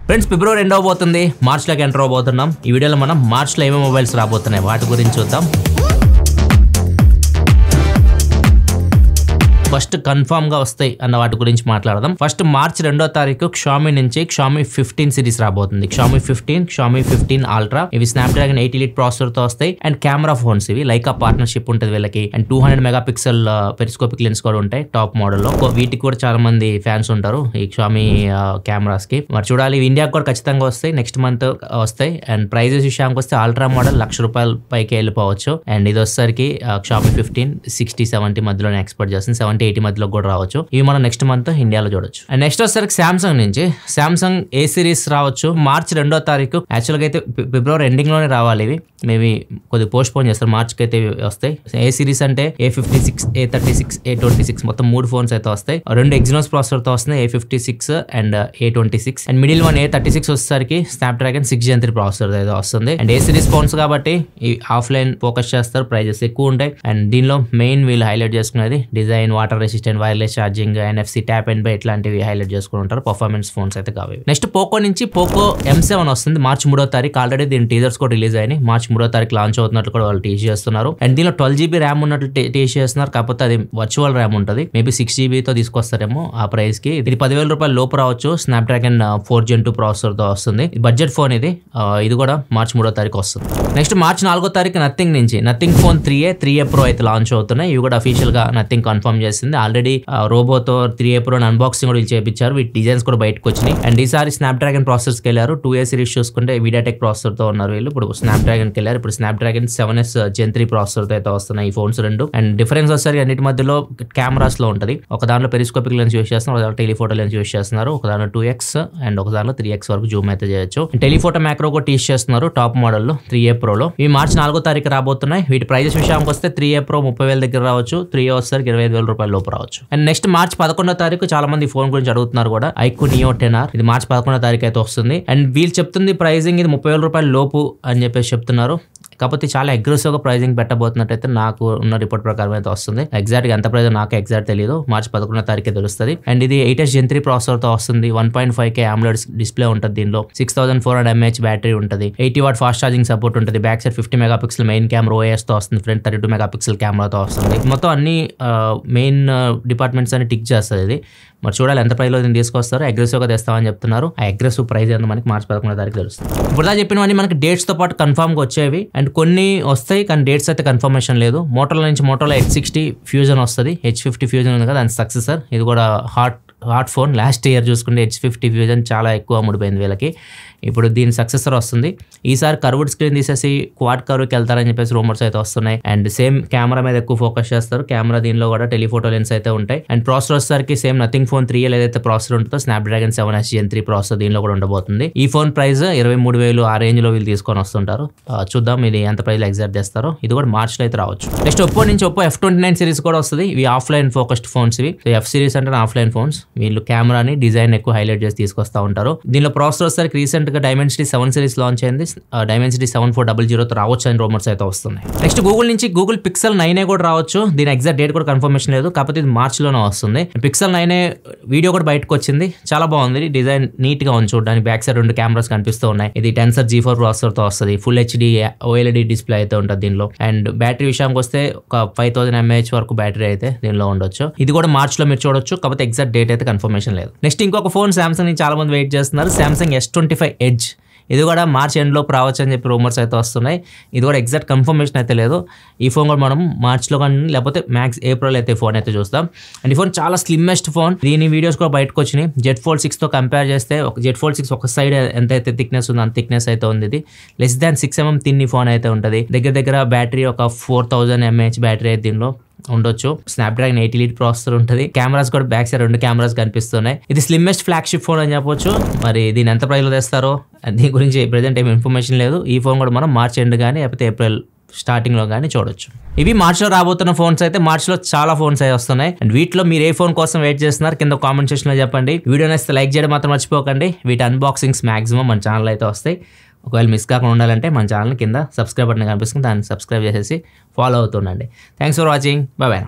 Friends ఫిబ్రవరి end అవబోతుంది, మార్చ్లోకి enter అవబోతున్నాం. ఈ వీడియోలో మనం మార్చ్లో ఏమేమి మొబైల్స్ రాబోతున్నాయి వాటి గురించి చూద్దాం. ఫస్ట్ కన్ఫర్మ్ గా వస్తాయి అన్న వాటి గురించి మాట్లాడదాం. ఫస్ట్ మార్చ్ 2వ తారీఖు Xiaomi నుంచి Xiaomi 15 సిరీస్ రాబోతుంది. Xiaomi 15, Xiaomi 15 Ultra. ఇవి స్నాప్డ్రాగన్ 8 Elite ప్రాసెసర్ తో వస్తాయి. అండ్ కెమెరా ఫోన్స్ ఇవి లైకా పార్ట్నర్షిప్ ఉంటుంది వీళ్ళకి. అండ్ 200 మెగాపిక్సెల్ పెరిస్కోపిక్ లెన్స్ కూడా ఉంటాయి టాప్ మోడల్ లో. వీటికి కూడా చాలా మంది ఫ్యాన్స్ ఉంటారు ఈ Xiaomi కెమెరాస్ కి. మరి చూడాలి, ఇండియాకి కూడా ఖచ్చితంగా వస్తాయి, నెక్స్ట్ మంత్ వస్తాయి. అండ్ ప్రైజెస్ విషయానికి వస్తే అల్ట్రా మోడల్ ₹1,00,000 పైకి వెళ్ళిపోవచ్చు. అండ్ ఇది వచ్చేసరికి Xiaomi 15 60-70 మధ్యలోనే ఎక్స్పెక్ట్ చేస్తుంది, 70-80 మధ్యలో కూడా రావచ్చు. ఇవి మనం నెక్స్ట్ మంత్ ఇండియాలో చూడొచ్చు. అండ్ నెక్స్ట్ వచ్చేసరికి సామ్సంగ్ నుంచి సామ్సంగ్ ఏ సిరీస్ రావచ్చు మార్చ్ 2వ తారీఖు. యాక్చువల్ గా అయితే ఫిబ్రవరి ఎండింగ్ లోనే రావాలి, ఇవి మేబీ కొద్దిగా పోస్ట్ పోన్ చేస్తారు, మార్చ్ కి అయితే వస్తాయి. ఏ సిరీస్ అంటే A56, A36, A26 మొత్తం 3 ఫోన్స్ అయితే వస్తాయి. 2 ఎగ్జినోస్ ప్రాసెసర్ తో వస్తున్నాయి, A56 and A26. And middle one A36 వచ్చేసరికి స్నాప్డ్రాగన్ 6 Gen 3 ప్రాసెసర్ అయితే వస్తుంది. అండ్ ఏ సిరీస్ ఫోన్స్ కాబట్టి ఈ ఆఫ్లైన్ ఫోకస్ చేస్తారు, ప్రైజెస్ ఎక్కువ ఉంటాయి. అండ్ దీనిలో మెయిన్ వీళ్ళు హైలైట్ చేసుకునేది design, water resistant, wireless charging, NFC tap and by ఇట్లాంటివి హైలైట్ చేసుకుని ఉంటారు. పర్ఫార్మెన్స్ ఫోన్స్ అయితే కావాలి. నెక్స్ట్ పోకో నుంచి పోకో M7 వస్తుంది మార్చ్ 3వ తారీఖు. ఆల్రెడీ దీని టీజర్స్ కూడా రిలీజ్ అయినాయి, మార్చ్ 3వ తారీఖు లాంచ్ అవుతున్నట్లు కూడా వాళ్ళు టీచ్ చేస్తున్నారు. అండ్ దీనిలో 12GB ర్యామ్ ఉన్నట్లు టీచ్ చేస్తున్నారు, కాకపోతే అది వర్చువల్ ర్యామ్ ఉంటుంది. మేబీ 6GB తో తీసుకొస్తారేమో ఆ ప్రైస్ కి. ఇది ₹10,000 లోపు రావచ్చు. స్నాప్డ్రాగన్ 4 Gen 2 ప్రాసెసర్ తో వస్తుంది. బడ్జెట్ ఫోన్ ఇది కూడా మార్చ్ 3వ తారీఖు వస్తుంది. నెక్స్ట్ మార్చ్ 4వ తారీఖు నథింగ్ నుంచి నథింగ్ ఫోన్ 3A Pro అయితే లాంచ్ అవుతున్నాయి. ఇవి కూడా అఫీషియల్ గా నథింగ్ కన్ఫర్మ్ చేసింది. ఆల్రెడీ రోబోతో 3A Pro అన్బాక్సింగ్ కూడా చేయించారు, వీటి డిజైన్స్ కూడా బయటకు వచ్చినాయి. అండ్ ఈసారి స్నాప్డ్రాగన్ ప్రాసెసర్ కి వెళ్ళారు. 2A సిరీస్ చూసుకుంటే మీడియాటెక్ ప్రాసెసర్ తో ఉన్నారు వీళ్ళు. ఇప్పుడు స్నాప్డ్రాగన్ కి వెళ్ళారు. ఇప్పుడు స్నాప్డ్రాగన్ 7S Gen 3 ప్రాసెసర్ తో అయితే వస్తున్నాయి ఈ ఫోన్స్ రెండు. అండ్ డిఫరెన్స్ వచ్చేసరికి అన్నిటి మధ్యలో కెమెరాస్ లో ఉంటది. ఒక దాంట్లో పెరిస్కోపిక్ లెన్స్ యూస్ చేస్తున్నారు, ఒక దాంట్లో టెలిఫోటో లెన్స్ యూస్ చేస్తున్నారు. ఒక దాంట్లో 2x అండ్ ఒక దాంట్లో 3x వరకు జూమ్ అయితే చేయొచ్చు. టెలిఫోటో మ్యాక్రో కూడా టీచ్ చేస్తున్నారు టాప్ మోడల్ లో 3A Pro లో. ఇవి మార్చ్ 4వ తారీఖు రాబోతున్నాయి. వీటి ప్రైజెస్ విషయానికి వస్తే 3A Pro 30,000 దగ్గర రావచ్చు, 3A వచ్చేసరికి ₹25,000 లోపు రావచ్చు. అండ్ నెక్స్ట్ మార్చ్ 11వ తారీఖు చాలా మంది ఫోన్ గురించి అడుగుతున్నారు కూడా, iQOO Neo 10R. ఇది మార్చ్ 11వ తారీఖు అయితే వస్తుంది. అండ్ వీళ్ళు చెప్తుంది ప్రైజింగ్ ఇది ₹30,000 లోపు అని చెప్పేసి చెప్తున్నారు. కాకపోతే చాలా అగ్రెసివ్ గా ప్రైజింగ్ పెట్టబోతున్నట్టయితే నాకు ఉన్న రిపోర్ట్ ప్రకారం అయితే వస్తుంది. ఎగ్జాక్ట్ గా ఎంత ప్రైజ్ నాకు ఎగ్జాక్ట్ తెలియదు, మార్చ్ 11వ తారీఖే తెలుస్తుంది. అండ్ ఇది 8S Gen 3 ప్రాసెసర్ తో వస్తుంది. 1.5K AMOLED డిస్ప్లే ఉంటుంది దీనిలో. 6400 mAh బ్యాటరీ ఉంటుంది. 80W ఫాస్ట్ ఛార్జింగ్ సపోర్ట్ ఉంటుంది. Back side 50 megapixel main camera OIS తో వస్తుంది. ఫ్రంట్ 32 మెగాపిక్సెల్ కెమెరాతో వస్తుంది. మొత్తం అన్ని మెయిన్ డిపార్ట్మెంట్స్ అని టిక్ చేస్తుంది ఇది. మరి చూడాలి ఎంత ప్రైస్ లో దీన్ని తీసుకొస్తారో. అగ్రెసివ్ గా తెస్తామని చెప్తున్నారు. ఆ అగ్రెసివ్ ప్రైస్ ఎంత మనకి మార్చ్ 11వ తారీఖు తెలుస్తుంది. ఇప్పుడు చెప్పినవన్నీ మనకి డేట్స్ తో పాటు కన్ఫర్మ్ గా వచ్చేవి. అండ్ కొన్ని వస్తాయి కానీ డేట్స్ అయితే కన్ఫర్మేషన్ లేదు. మోటోలో నుంచి మోటోలో H60 ఫ్యూజన్ వస్తుంది. H50 ఫ్యూజన్ ఉంది కదా, దాని సక్సెసర్. ఇది కూడా హాట్ ఫోన్. లాస్ట్ ఇయర్ చూసుకుంటే H50 ఫ్యూజన్ చాలా ఎక్కువ అమ్ముడిపోయింది వీళ్ళకి. ఇప్పుడు దీని సక్సెసర్ వస్తుంది. ఈసారి కర్వ్డ్ స్క్రీన్ తీసేసి క్వాడ్ కర్వ్కి వెళ్తారని చెప్పేసి రూమర్స్ అయితే వస్తున్నాయి. అండ్ సేమ్ కెమెరా మీద ఎక్కువ ఫోకస్ చేస్తారు. కెమెరా దీనిలో కూడా టెలిఫోటో లెన్స్ అయితే ఉంటాయి. అండ్ ప్రాసెసర్ వచ్చేసరికి సేమ్ నథింగ్ ఫోన్ 3A ఏదైతే ప్రాసెసర్ ఉంటుందో స్నాప్డ్రాగన్ 7S Gen 3 ప్రాసెసర్ దీనిలో కూడా ఉండబోతుంది. ఈ ఫోన్ ప్రైస్ 23,000 ఆ రేంజ్ లో వీళ్ళు తీసుకొని వస్తుంటారు. చూద్దాం ఇది ఎంత ప్రైస్ ఎగ్జాక్ట్ చేస్తారో. ఇది కూడా మార్చ్ లో అయితే రావచ్చు. నెక్స్ట్ ఒప్పో నుంచి ఒప్పో F29 సిరీస్ కూడా వస్తుంది. ఇవి ఆఫ్లైన్ ఫోకస్డ్ ఫోన్స్. ఇవి F సిరీస్ అంటే ఆఫ్లైన్ ఫోన్స్. వీళ్ళు కెమెరాని డిజైన్ ఎక్కువ హైలైట్ చేసి తీసుకొస్తా ఉంటారు. దీనిలో ప్రాసెసర్ వచ్చేసరికి రీసెంట్ గా Dimensity 7 సిరీస్ లాంచ్ అయింది. Dimensity 7400 తో రావచ్చు అని రూమర్స్ అయితే వస్తున్నాయి. నెక్స్ట్ గూగుల్ నుంచి గూగుల్ Pixel 9a కూడా రావచ్చు. దీని ఎగ్జాక్ట్ డేట్ కూడా కన్ఫర్మేషన్ లేదు, కాకపోతే ఇది మార్చ్ లోనే వస్తుంది. Pixel 9a వీడియో కూడా బయటకు వచ్చింది, చాలా బాగుంది. డిజైన్ నీట్ గా ఉంది చూడడానికి. బ్యాక్ సైడ్ 2 కెమెరాస్ కనిపిస్తూ ఉన్నాయి. ఇది Tensor G4 ప్రాసెసర్ తో వస్తుంది. ఫుల్ HD OLED డిస్ప్లే అయితే ఉంటుంది దీనిలో. అండ్ బ్యాటరీ విషయానికి వస్తే ఒక 5000 mAh వరకు బ్యాటరీ అయితే దీనిలో ఉండొచ్చు. ఇది కూడా మార్చ్ లో మీరు చూడొచ్చు, కాకపోతే ఎగ్జాక్ట్ డేట్ అయితే కన్ఫర్మేషన్ లేదు. నెక్స్ట్ ఇంకొక ఫోన్ సామ్సంగ్ నుంచి చాలా మంది వెయిట్ చేస్తున్నారు. Samsung S25 Edge. ఇది కూడా మార్చ్ ఎండ్ లోపు రావచ్చు అని చెప్పి రూమర్స్ అయితే వస్తున్నాయి. ఇది కూడా ఎగ్జాక్ట్ కన్ఫర్మేషన్ అయితే లేదు. ఈ ఫోన్ కూడా మనం మార్చ్లో కానీ లేకపోతే మ్యాక్స్ ఏప్రిల్ అయితే ఫోన్ అయితే చూస్తాం. అండ్ ఈ ఫోన్ చాలా స్లిమ్మెస్ట్ ఫోన్. దీని వీడియోస్ కూడా బయటకు వచ్చినాయి. Z Fold 6 తో కంపేర్ చేస్తే Z Fold 6 ఒక సైడ్ ఎంతైతే థిక్నెస్ ఉందో అంత థిక్నెస్ అయితే ఉంది. ఇది లెస్ దాన్ 6 mm తిన్ని ఫోన్ అయితే ఉంటుంది. దగ్గర బ్యాటరీ ఒక 4000 mAh బ్యాటరీ అయితే దీనిలో ఉండొచ్చు. స్నాప్డ్రాగన్ 8 Elite ప్రాసెసర్ ఉంటుంది. కెమెరాస్ కూడా బ్యాక్ సైడ్ 2 కెమెరాస్ కనిపిస్తున్నాయి. ఇది స్లిమ్మెస్ట్ ఫ్లాగ్షిప్ ఫోన్ అని చెప్పొచ్చు. మరి దీని ఎంత ప్రైస్ లో తెస్తారో దీని గురించి ప్రెజెంట్ ఏం ఇన్ఫర్మేషన్ లేదు. ఈ ఫోన్ కూడా మనం మార్చ్ ఎండ్ కానీ లేకపోతే ఏప్రిల్ స్టార్టింగ్ లో కానీ చూడొచ్చు. ఇవి మార్చ్ లో రాబోతున్న ఫోన్స్ అయితే. మార్చ్ లో చాలా ఫోన్స్ అయితే వస్తున్నాయి. అండ్ వీటిలో మీరు ఏ ఫోన్ కోసం వెయిట్ చేస్తున్నారు కింద కామెంట్ సెక్షన్ లో చెప్పండి. వీడియో నచ్చితే లైక్ చేయడం మాత్రం మర్చిపోకండి. వీటి అన్బాక్సింగ్స్ మాక్సిమం మన ఛానల్ అయితే వస్తాయి. ఒకవేళ మిస్ కాకుండా ఉండాలంటే మన ఛానల్ కింద సబ్స్క్రైబ్ బటన్ కనిపిస్తుంది, దాన్ని సబ్స్క్రైబ్ చేసేసి ఫాలో అవుతుండండి. Thanks for watching. Bye by.